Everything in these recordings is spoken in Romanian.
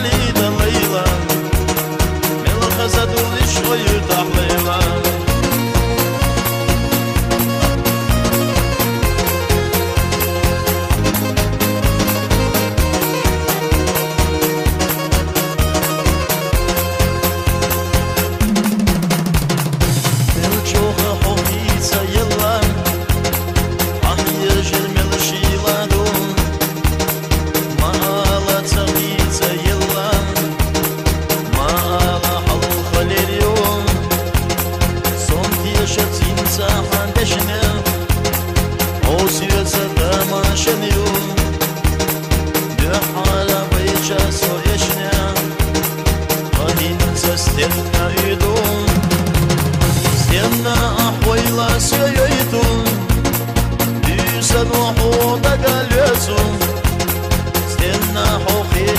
خليد الليلة من خزد الشوي تحليلة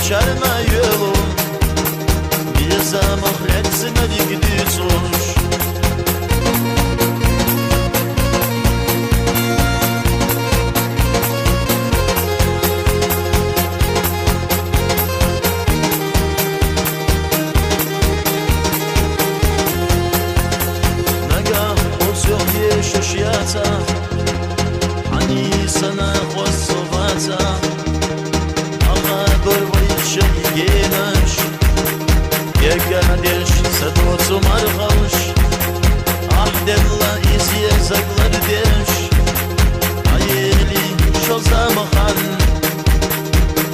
Czarna jelo, gdzie zamachlecy na nigdy coś. Naga pozioł jeszcze świata, ani sana chłostowaca. Yenаш, yegadesh, sadotsu marhash, ahdella isye zaglardesh, ayeli shozamkhan,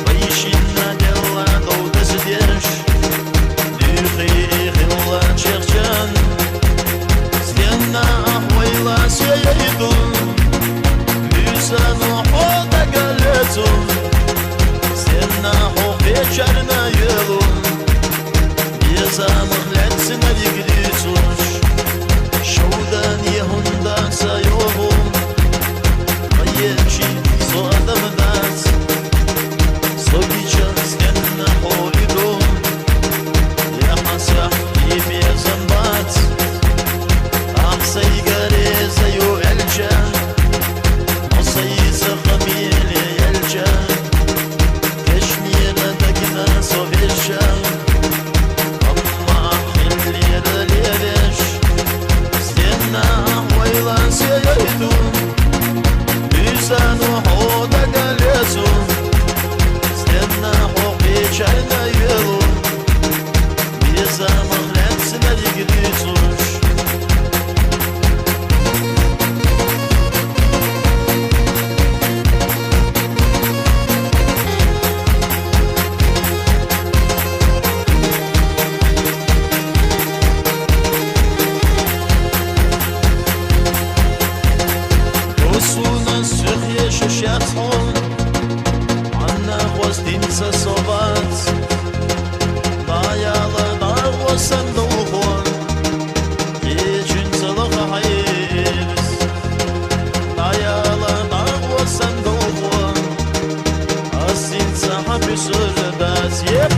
bayishinna della dawdasdesh, dukhi khilla cherchan, stianna ahwayla seyidun, lisanu hoda galatun, stianna Czarna jelo, gdzie zamachlecy na nigdy coś. Shoudan jehunda sayohu, a jechi so adam das. Sogichan stenna horido, ja masah ime zambat. Ah saygare zayo elcha, osayisa khamile elcha. Sovětšan, amma chillir leveš, stěna hojla sejdu, bysanu hoda galesu, stěna hopi čarna jelo, běza mahlec na nikdy což. Шатон, Анна хвостинца соват, Даяла дарвосан духон, Ечин целоха хайвис, Даяла дарвосан духон, Асинца хаписурдас, еп!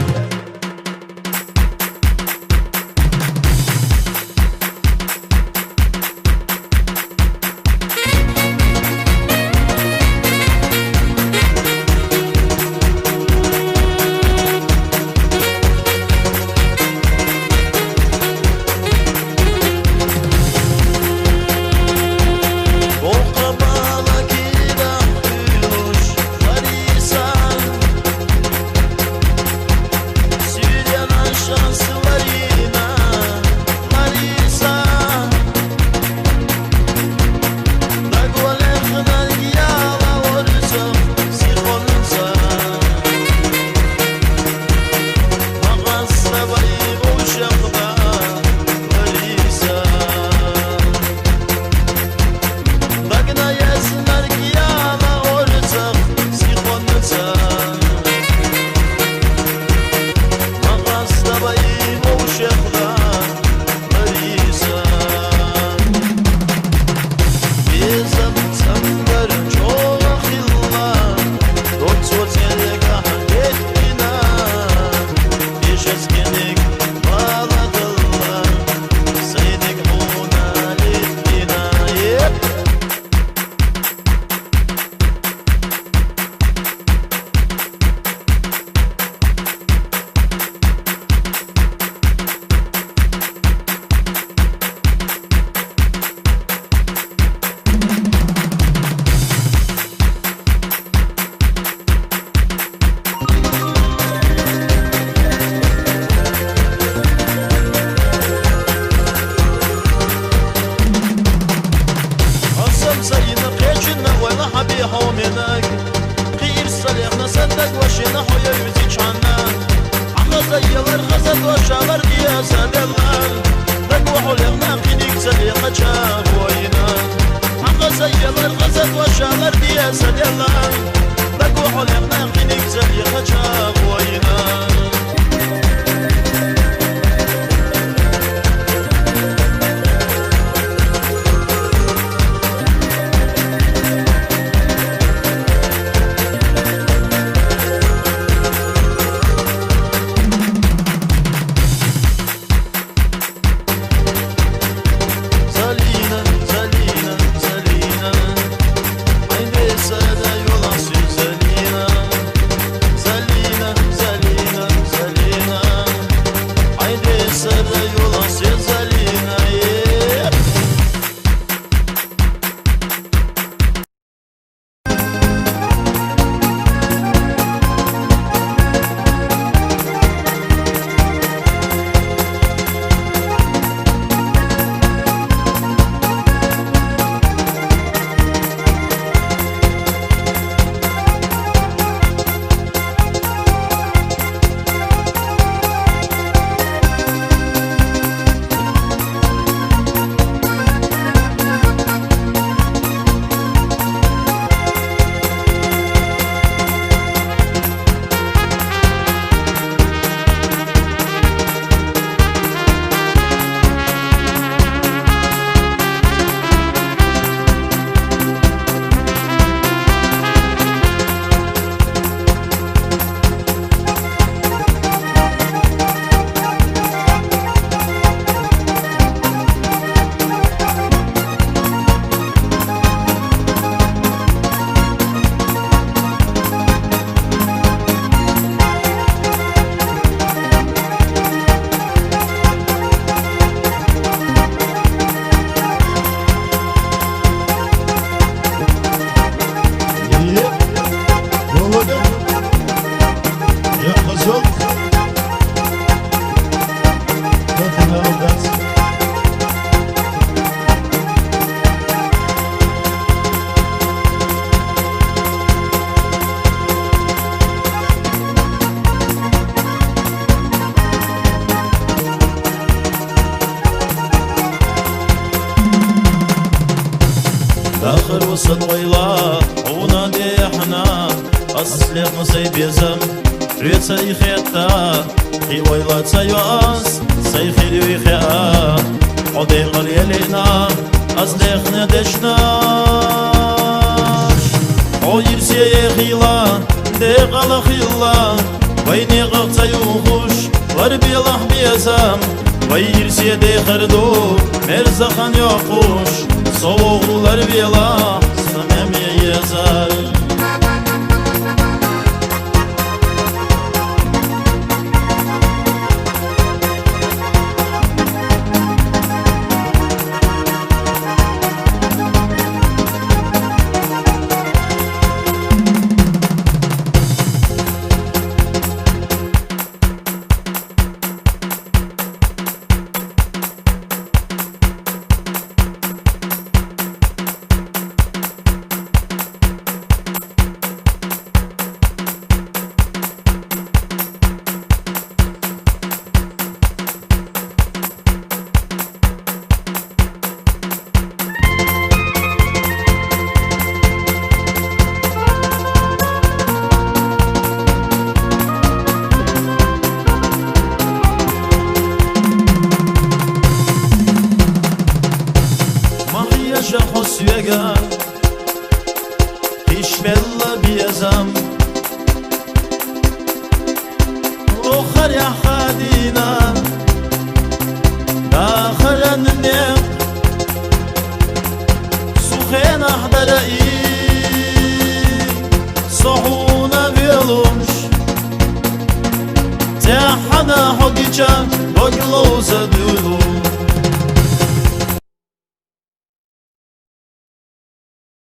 نحويا يزيج عنا عقا زيالر غزت وشاور ديا سادلان نقوحوا لغنا قينيك سليقة شاهوينا عقا زيالر غزت وشاور ديا سادلان نقوحوا لغنا قينيك سليقة شاهوينا داخل وسط ويلا ونادي احنا اصلي مصيب يزم ريت سيخيتا خي ويلا تسيواس سيخي ويخيا عدي قليلنا اصلي خنا دشنا عير سيخيلا دي قل خيلا ويني غغتا يوخوش غربي الله بيزم وير سيدي خردو مرزخان يوخوش soğuklar bela samim yazar حسيقا إيش بلا بيزم أخر يا خادينا داخل النيم سخين أحضر صحونا بيلوش تحنا حقيقة وقلوزة